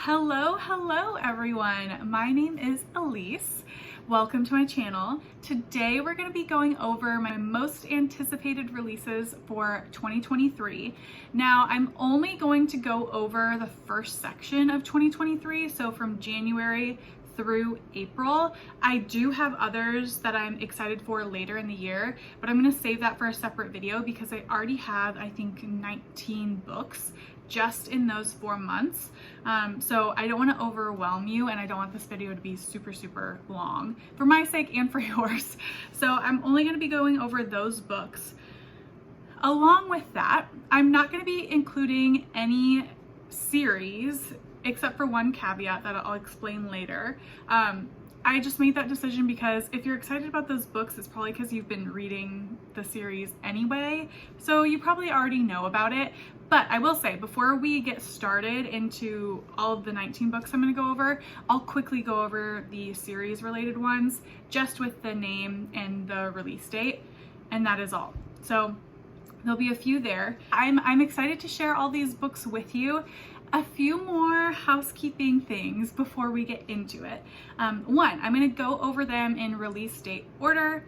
Hello everyone. My name is Elise. Welcome to my channel. Today we're going to be going over my most anticipated releases for 2023. Now I'm only going to go over the first section of 2023, so from January through April. I do have others that I'm excited for later in the year, but I'm going to save that for a separate video because I already have, I think, 19 books just in those 4 months. So I don't want to overwhelm you, and I don't want this video to be super long for my sake and for yours. So I'm only going to be going over those books. Along with that, I'm not going to be including any series except for one caveat that I'll explain later. I just made that decision because if you're excited about those books, it's probably because you've been reading the series anyway, so you probably already know about it. But I will say, before we get started into all of the 19 books I'm going to go over, I'll quickly go over the series related ones, just with the name and the release date, and that is all. So there'll be a few there. I'm excited to share all these books with you. A few more housekeeping things before we get into it. One, I'm going to go over them in release date order.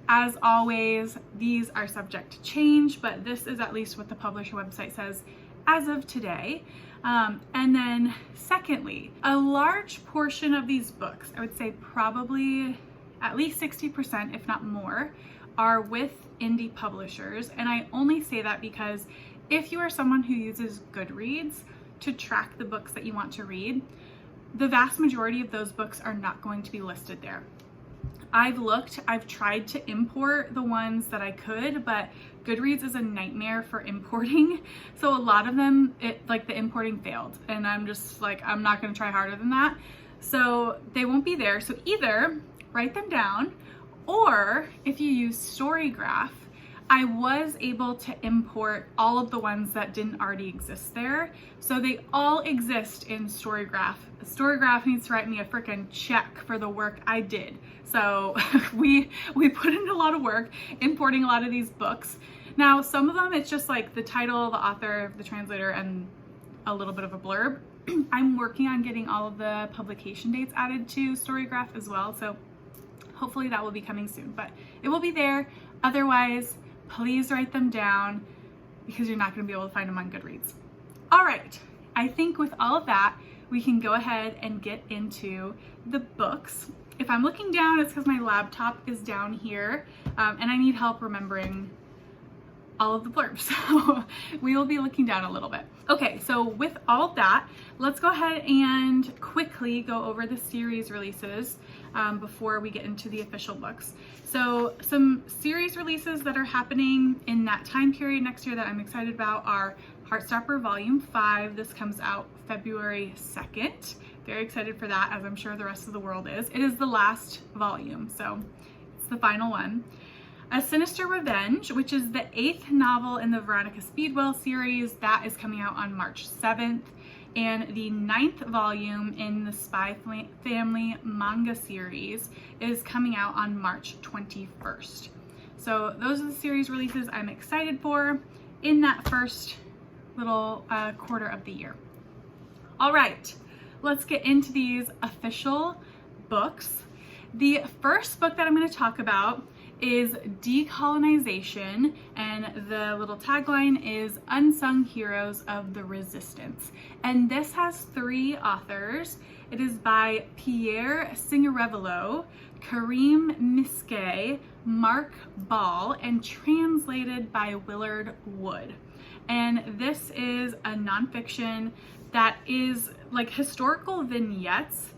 As always, these are subject to change, but this is at least what the publisher website says as of today. And then secondly, a large portion of these books, I would say probably at least 60%, if not more, are with indie publishers. And I only say that because if you are someone who uses Goodreads to track the books that you want to read, the vast majority of those books are not going to be listed there. I've tried to import the ones that I could, but Goodreads is a nightmare for importing. So a lot of them, the importing failed, and I'm just like, I'm not gonna try harder than that. So they won't be there. So either write them down, or if you use StoryGraph, I was able to import all of the ones that didn't already exist there. So they all exist in StoryGraph. StoryGraph needs to write me a freaking check for the work I did. So we put in a lot of work importing a lot of these books. Now, some of them, it's just like the title, the author, the translator, and a little bit of a blurb. I'm working on getting all of the publication dates added to StoryGraph as well. So hopefully that will be coming soon, but it will be there. Otherwise, please write them down because you're not going to be able to find them on Goodreads. All right, I think with all of that, we can go ahead and get into the books. If I'm looking down, it's because my laptop is down here, and I need help remembering all of the blurbs. So we will be looking down a little bit. Okay, so with all of that, let's go ahead and quickly go over the series releases before we get into the official books. So some series releases that are happening in that time period next year that I'm excited about are Heartstopper Volume 5. This comes out February 2nd. Very excited for that, as I'm sure the rest of the world is. It is the last volume, so it's the final one. A Sinister Revenge, which is the 8th novel in the Veronica Speedwell series, that is coming out on March 7th. And the 9th volume in the Spy Family manga series is coming out on March 21st. So those are the series releases I'm excited for in that first little quarter of the year. All right, let's get into these official books. The first book that I'm going to talk about is Decolonization, and the little tagline is Unsung Heroes of the Resistance. And this has 3 authors. It is by Pierre Signorevalo, Kareem Miskay, Mark Ball, and translated by Willard Wood. And this is a nonfiction that is like historical vignettes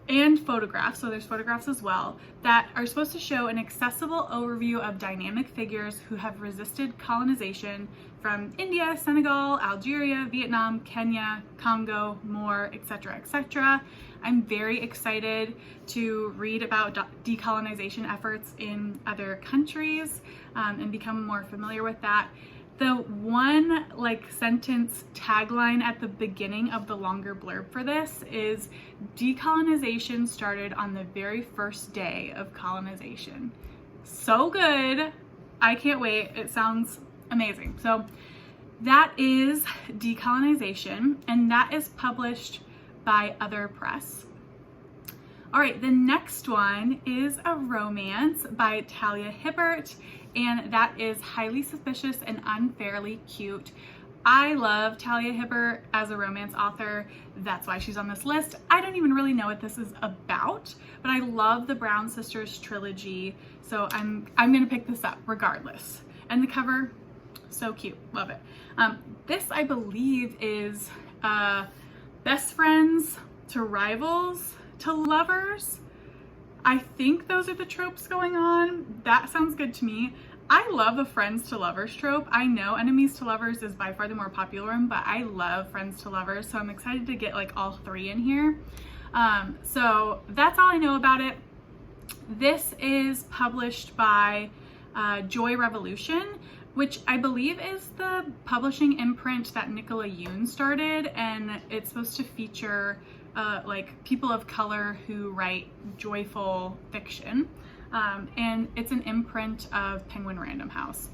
and photographs, so there's photographs as well, that are supposed to show an accessible overview of dynamic figures who have resisted colonization from India, Senegal, Algeria, Vietnam, Kenya, Congo, more, etc., etc. I'm very excited to read about decolonization efforts in other countries and become more familiar with that. The one sentence tagline at the beginning of the longer blurb for this is decolonization started on the very first day of colonization. So good. I can't wait. It sounds amazing. So That is Decolonization, and that is published by Other Press. All right, the next one is a romance by Talia Hibbert, and that is Highly Suspicious and Unfairly Cute. I love Talia Hibbert as a romance author. That's why she's on this list. I don't even really know what this is about, but I love the Brown Sisters trilogy, so I'm gonna pick this up regardless. And the cover, so cute, love it. This, I believe, is best friends to rivals to lovers. I think those are the tropes going on. That sounds good to me. I love a friends to lovers trope. I know enemies to lovers is by far the more popular one, but I love friends to lovers, so I'm excited to get like all three in here. So that's all I know about it. This is published by Joy Revolution, which I believe is the publishing imprint that Nicola Yoon started, and it's supposed to feature like people of color who write joyful fiction. And it's an imprint of Penguin Random House.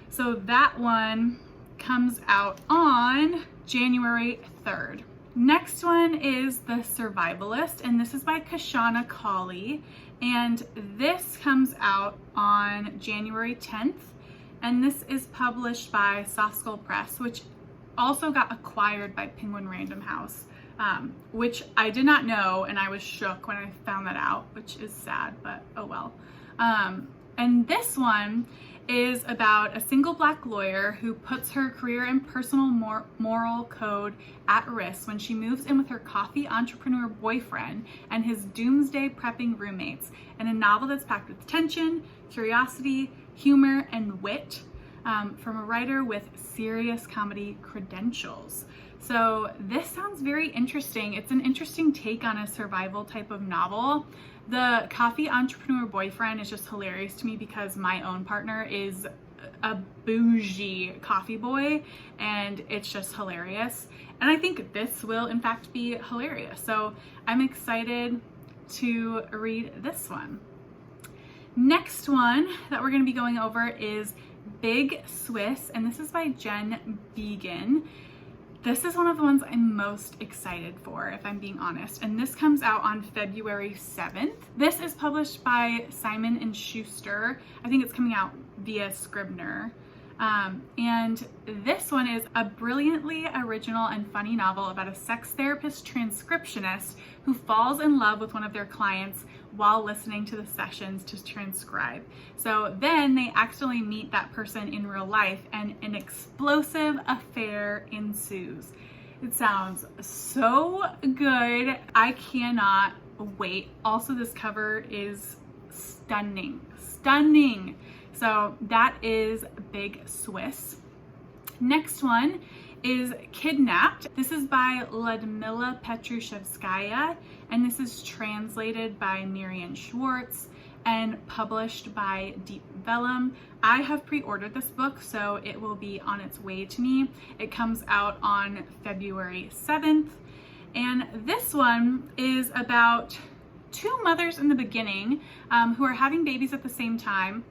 So that one comes out on January 3rd. Next one is The Survivalist, and this is by Kashana Cauley, and this comes out on January 10th, and this is published by Soft Skull Press, which also got acquired by Penguin Random House, which I did not know, and I was shook when I found that out, which is sad, but oh well. And this one is about a single Black lawyer who puts her career and personal moral code at risk when she moves in with her coffee entrepreneur boyfriend and his doomsday prepping roommates, in a novel that's packed with tension, curiosity, humor, and wit, from a writer with serious comedy credentials. So this sounds very interesting. It's an interesting take on a survival type of novel. The coffee entrepreneur boyfriend is just hilarious to me because my own partner is a bougie coffee boy, and it's just hilarious. And I think this will in fact be hilarious. So I'm excited to read this one. Next one that we're going to be going over is Big Swiss, and this is by Jen Began. This is one of the ones I'm most excited for, if I'm being honest, and this comes out on February 7th. This is published by Simon & Schuster. I think it's coming out via Scribner. And this one is a brilliantly original and funny novel about a sex therapist transcriptionist who falls in love with one of their clients while listening to the sessions to transcribe. So then they accidentally meet that person in real life, and an explosive affair ensues. It sounds so good. I cannot wait. Also, this cover is stunning. So that is Big Swiss. Next one is Kidnapped. This is by Ludmila Petrushevskaya, and this is translated by Miriam Schwartz and published by Deep Vellum. I have pre-ordered this book, so it will be on its way to me. It comes out on February 7th, and this one is about two mothers in the beginning who are having babies at the same time,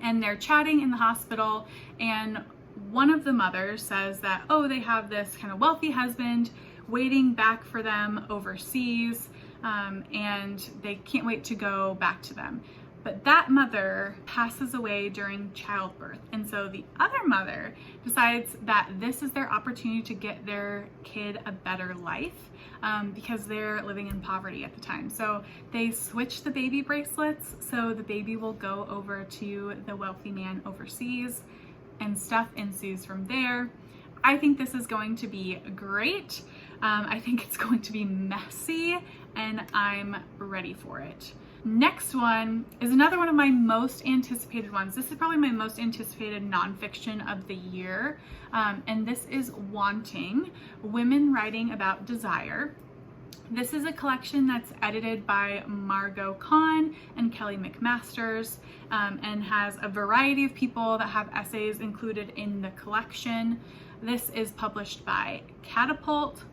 and they're chatting in the hospital, and one of the mothers says that, oh, they have this kind of wealthy husband waiting back for them overseas, and they can't wait to go back to them. But that mother passes away during childbirth, and so the other mother decides that this is their opportunity to get their kid a better life, because they're living in poverty at the time. So they switch the baby bracelets, so the baby will go over to the wealthy man overseas, and stuff ensues from there. I think this is going to be great. I think it's going to be messy, and I'm ready for it. Next one is another one of my most anticipated ones. This is probably my most anticipated nonfiction of the year, and this is Wanting: Women Writing About Desire. This is a collection that's edited by Margot Kahn and Kelly McMasters, and has a variety of people that have essays included in the collection. This is published by Catapult,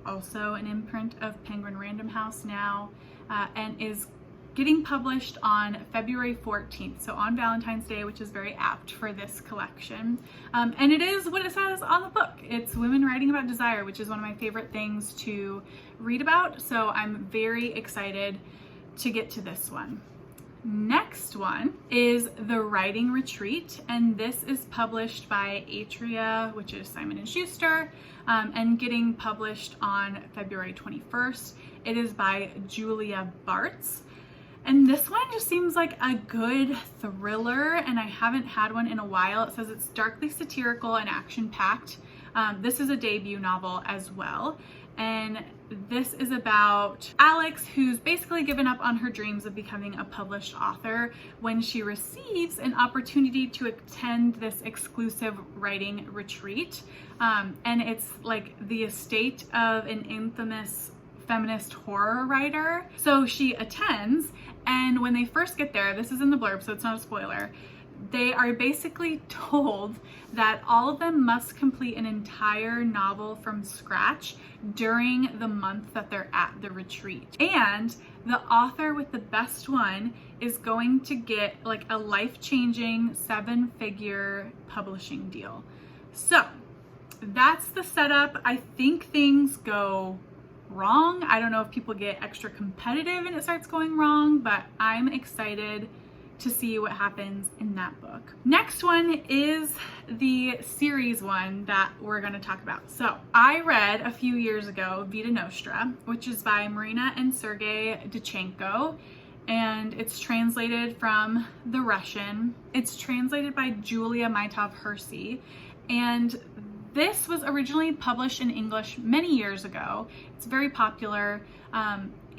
also an imprint of Penguin Random House now, and is getting published on February 14th, so on Valentine's Day, which is very apt for this collection. And it is what it says on the book. It's women writing about desire, which is one of my favorite things to read about, so I'm very excited to get to this one. Next one is The Writing Retreat, and this is published by Atria, which is Simon & Schuster, and getting published on February 21st. It is by Julia Bartz. And this one just seems like a good thriller, and I haven't had one in a while. It says it's darkly satirical and action-packed. This is a debut novel as well. And this is about Alex, who's basically given up on her dreams of becoming a published author when she receives an opportunity to attend this exclusive writing retreat. And it's like the estate of an infamous feminist horror writer. So she attends, and when they first get there, this is in the blurb, so it's not a spoiler, they are basically told that all of them must complete an entire novel from scratch during the month that they're at the retreat. And the author with the best one is going to get like a life-changing 7-figure publishing deal. So that's the setup. I think things go wrong. I don't know if people get extra competitive and it starts going wrong, but I'm excited to see what happens in that book. Next one is the series one that we're going to talk about. So I read a few years ago Vita Nostra, which is by Marina and Sergei Dichenko, and it's translated from the Russian. It's translated by Julia Maitov-Hersey, and this was originally published in English many years ago. It's very popular.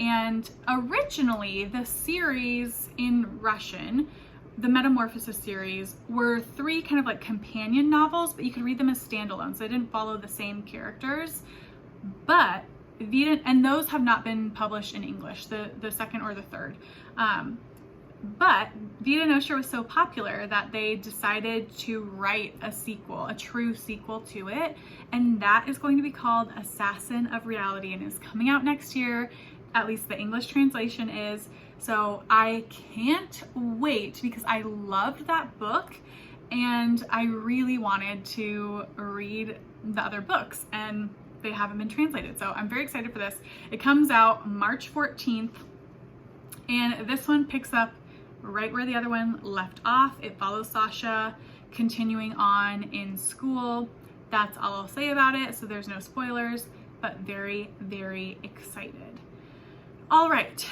And originally the series in Russian, the Metamorphosis series, were 3 kind of like companion novels, but you could read them as standalone, so they didn't follow the same characters. But Vita, and those have not been published in English, the second or the third. But Vita Nostra was so popular that they decided to write a sequel, a true sequel to it, and that is going to be called Assassin of Reality and is coming out next year. At least the English translation is. So I can't wait because I loved that book and I really wanted to read the other books, and they haven't been translated. So I'm very excited for this. It comes out March 14th, and this one picks up right where the other one left off. It follows Sasha continuing on in school. That's all I'll say about it, so there's no spoilers, but very, very excited. All right,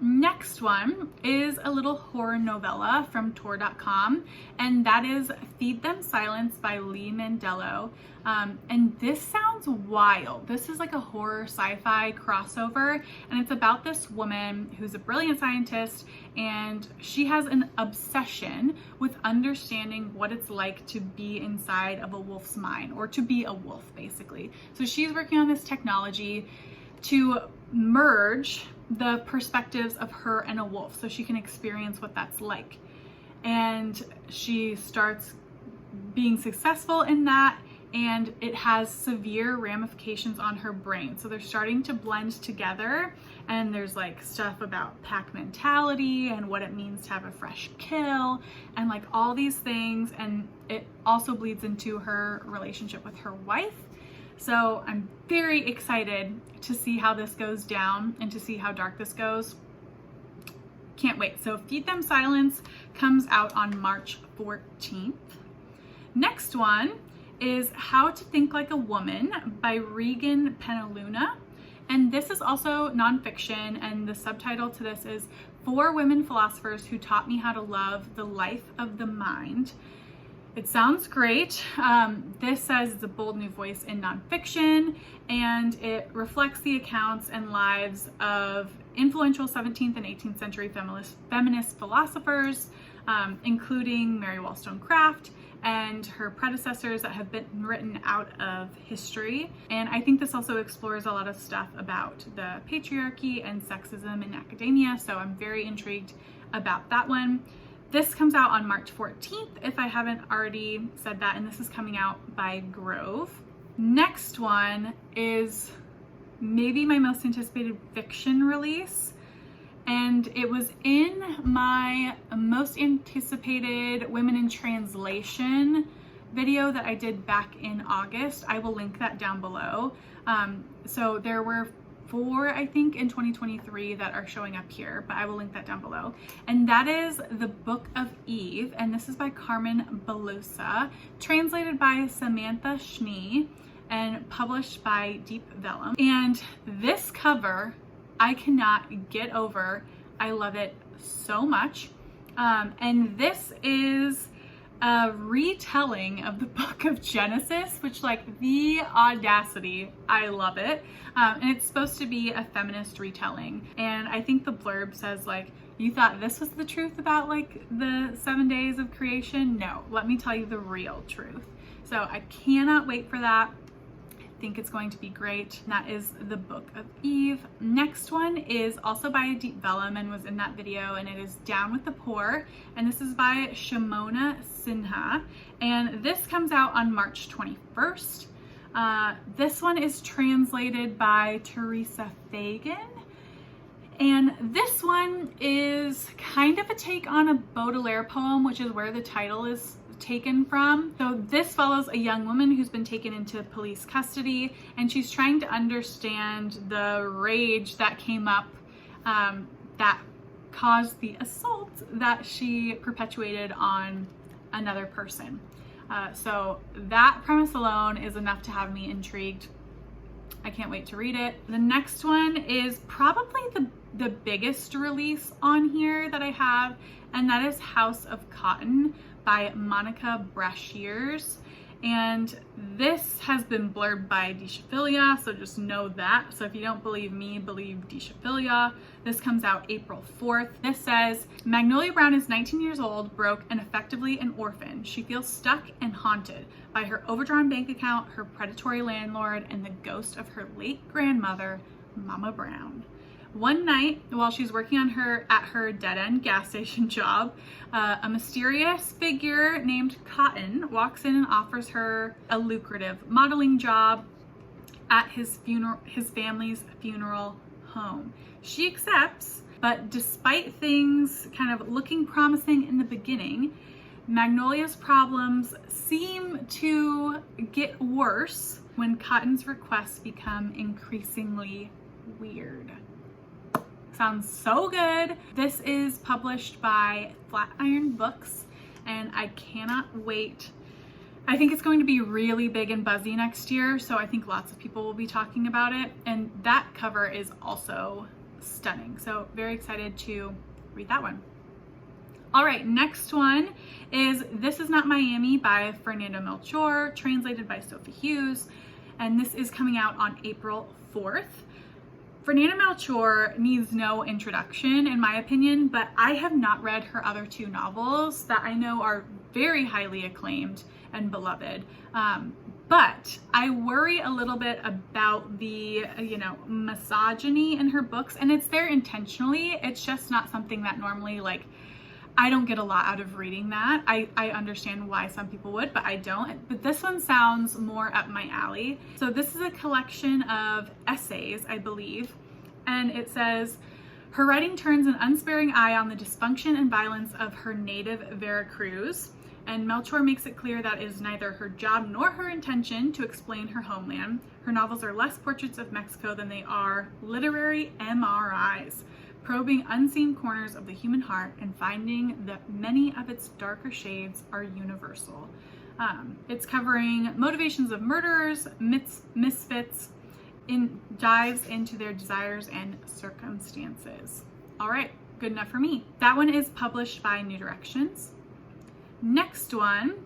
next one is a little horror novella from Tor.com, and that is Feed Them Silence by Lee Mandello. And this sounds wild. This is like a horror sci-fi crossover, and it's about this woman who's a brilliant scientist, and she has an obsession with understanding what it's like to be inside of a wolf's mind, or to be a wolf, basically. So she's working on this technology to merge the perspectives of her and a wolf so she can experience what that's like. And she starts being successful in that, and it has severe ramifications on her brain. So they're starting to blend together, and there's like stuff about pack mentality and what it means to have a fresh kill and like all these things, and it also bleeds into her relationship with her wife. So I'm very excited to see how this goes down and to see how dark this goes. Can't wait. So Feed Them Silence comes out on March 14th. Next one is How to Think Like a Woman by Regan Penaluna. And this is also nonfiction, and the subtitle to this is 4 Women Philosophers Who Taught Me How to Love the Life of the Mind. It sounds great. This says it's a bold new voice in nonfiction, and it reflects the accounts and lives of influential 17th and 18th century feminist philosophers, including Mary Wollstonecraft and her predecessors that have been written out of history. And I think this also explores a lot of stuff about the patriarchy and sexism in academia, so I'm very intrigued about that one. This comes out on March 14th, if I haven't already said that, and this is coming out by Grove. Next one is maybe my most anticipated fiction release, and it was in my most anticipated women in translation video that I did back in August. I will link that down below. So there were 4, I think, in 2023 that are showing up here, but I will link that down below. And that is The Book of Eve, and this is by Carmen Belosa, translated by Samantha Schnee, and published by Deep Vellum. And this cover, I cannot get over. I love it so much. And this is a retelling of the book of Genesis, which, like, the audacity, I love it. And it's supposed to be a feminist retelling. And I think the blurb says, like, you thought this was the truth about, like, the 7 days of creation? No, let me tell you the real truth. So I cannot wait for that. I think it's going to be great. That is The Book of Eve. Next one is also by Deep Vellum and was in that video, and it is Down with the Poor, and this is by Shimona Sinha, and this comes out on March 21st. This one is translated by Teresa Fagan, and this one is kind of a take on a Baudelaire poem, which is where the title is taken from. So this follows a young woman who's been taken into police custody, and she's trying to understand the rage that came up that caused the assault that she perpetuated on another person. So that premise alone is enough to have me intrigued. I can't wait to read it. The next one is probably the biggest release on here that I have, and that is House of Cotton by Monica Brashears. And this has been blurbed by Decolonization, so just know that. So if you don't believe me, believe Decolonization. This comes out April 4th. This says, Magnolia Brown is 19 years old, broke, and effectively an orphan. She feels stuck and haunted by her overdrawn bank account, her predatory landlord, and the ghost of her late grandmother, Mama Brown. One night, while she's working at her dead-end gas station job, a mysterious figure named Cotton walks in and offers her a lucrative modeling job at his family's funeral home. She accepts, but despite things kind of looking promising in the beginning, Magnolia's problems seem to get worse when Cotton's requests become increasingly weird. Sounds so good. This is published by Flatiron Books, and I cannot wait. I think it's going to be really big and buzzy next year, so I think lots of people will be talking about it, and that cover is also stunning. So very excited to read that one. All right, next one is This Is Not Miami by Fernanda Melchor, translated by Sophie Hughes, and this is coming out on April 4th. Fernanda Melchor needs no introduction, in my opinion, but I have not read her other 2 novels that I know are very highly acclaimed and beloved. But I worry a little bit about the, misogyny in her books, and it's there intentionally. It's just not something that normally, like, I don't get a lot out of reading that. I understand why some people would, but I don't. But this one sounds more up my alley. So this is a collection of essays, I believe, and it says, her writing turns an unsparing eye on the dysfunction and violence of her native Veracruz, and Melchor makes it clear that it is neither her job nor her intention to explain her homeland. Her novels are less portraits of Mexico than they are literary MRIs, probing unseen corners of the human heart and finding that many of its darker shades are universal. It's covering motivations of murderers, misfits, dives into their desires and circumstances. All right, good enough for me. That one is published by New Directions. Next one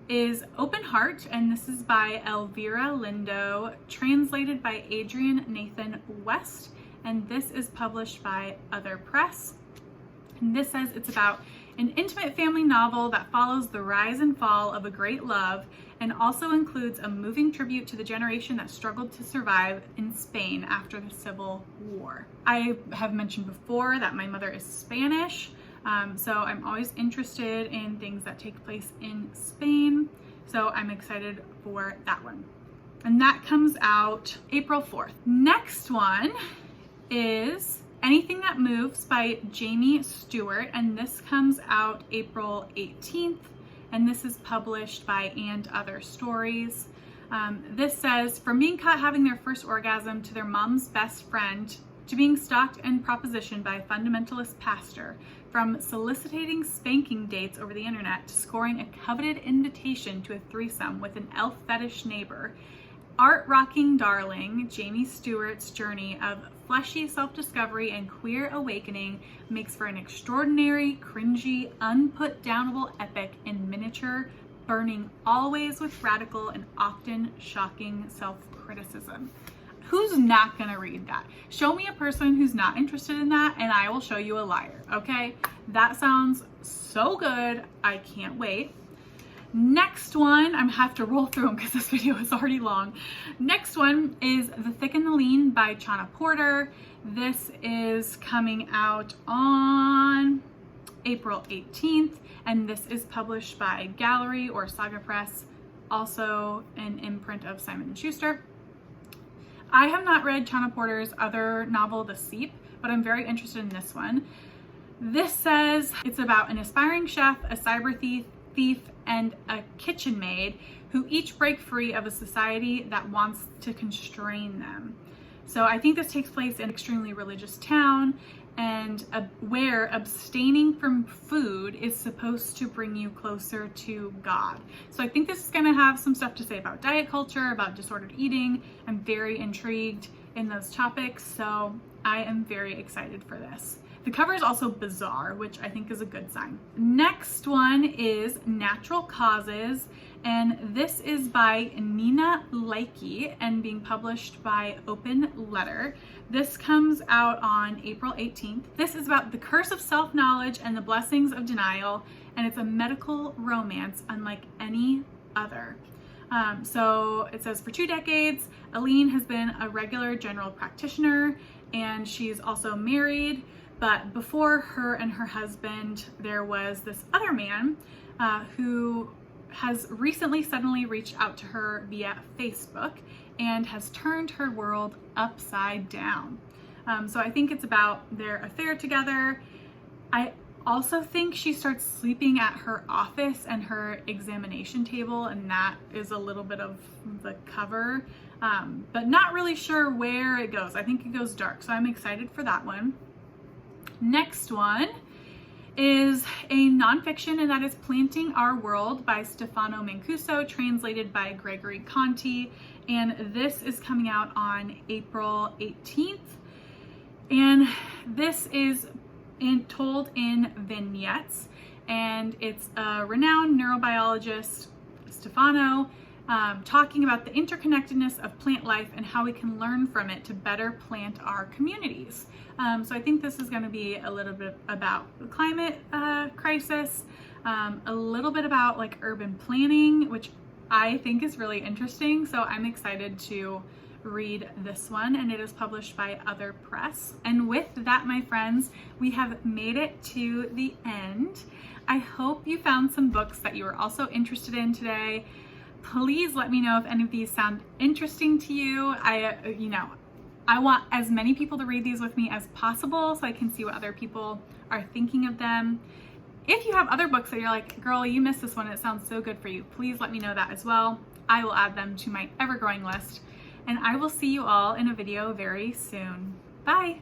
is Open Heart, and this is by Elvira Lindo, translated by Adrian Nathan West, and this is published by Other Press. And this says it's about an intimate family novel that follows the rise and fall of a great love, and also includes a moving tribute to the generation that struggled to survive in Spain after the Civil War. I have mentioned before that my mother is Spanish, so I'm always interested in things that take place in Spain, so I'm excited for that one. And that comes out April 4th. Next one is Anything That Moves by Jamie Stewart, and this comes out April 18th, and this is published by And Other Stories. This says, from being caught having their first orgasm to their mom's best friend, to being stalked and propositioned by a fundamentalist pastor, from soliciting spanking dates over the internet to scoring a coveted invitation to a threesome with an elf fetish neighbor, art-rocking darling Jamie Stewart's journey of fleshy self-discovery and queer awakening makes for an extraordinary, cringy, unput-downable epic in miniature, burning always with radical and often shocking self-criticism. Who's not gonna read that? Show me a person who's not interested in that and I will show you a liar, okay? That sounds so good. I can't wait. Next one, I'm gonna have to roll through them because this video is already long. Next one is The Thick and the Lean by Chana Porter. This is coming out on April 18th, and this is published by Gallery or Saga Press, also an imprint of Simon & Schuster. I have not read Chana Porter's other novel, The Seep, but I'm very interested in this one. This says it's about an aspiring chef, a cyber thief, and a kitchen maid who each break free of a society that wants to constrain them. So I think this takes place in an extremely religious town, and where abstaining from food is supposed to bring you closer to God. So I think this is gonna have some stuff to say about diet culture, about disordered eating. I'm very intrigued in those topics, so I am very excited for this. The cover is also bizarre, which I think is a good sign. Next one is Natural Causes, and this is by Nina Leike and being published by Open Letter. This comes out on April 18th. This is about the curse of self-knowledge and the blessings of denial, and it's a medical romance unlike any other. So it says, for 2 decades, Aline has been a regular general practitioner, and she's also married. But before her and her husband, there was this other man who has recently suddenly reached out to her via Facebook and has turned her world upside down. So I think it's about their affair together. I also think she starts sleeping at her office and her examination table, and that is a little bit of the cover, but not really sure where it goes. I think it goes dark, so I'm excited for that one. Next one is a nonfiction, and that is Planting Our World by Stefano Mancuso, translated by Gregory Conti, and this is coming out on April 18th. And this is told in vignettes, and it's a renowned neurobiologist, Stefano, talking about the interconnectedness of plant life and how we can learn from it to better plant our communities. So I think this is going to be a little bit about the climate crisis, a little bit about like urban planning, which I think is really interesting. So I'm excited to read this one, and it is published by Other Press. And with that, my friends, we have made it to the end. I hope you found some books that you were also interested in today. Please let me know if any of these sound interesting to you. I want as many people to read these with me as possible so I can see what other people are thinking of them. If you have other books that you're like, girl, you missed this one, it sounds so good for you, please let me know that as well. I will add them to my ever-growing list, and I will see you all in a video very soon. Bye!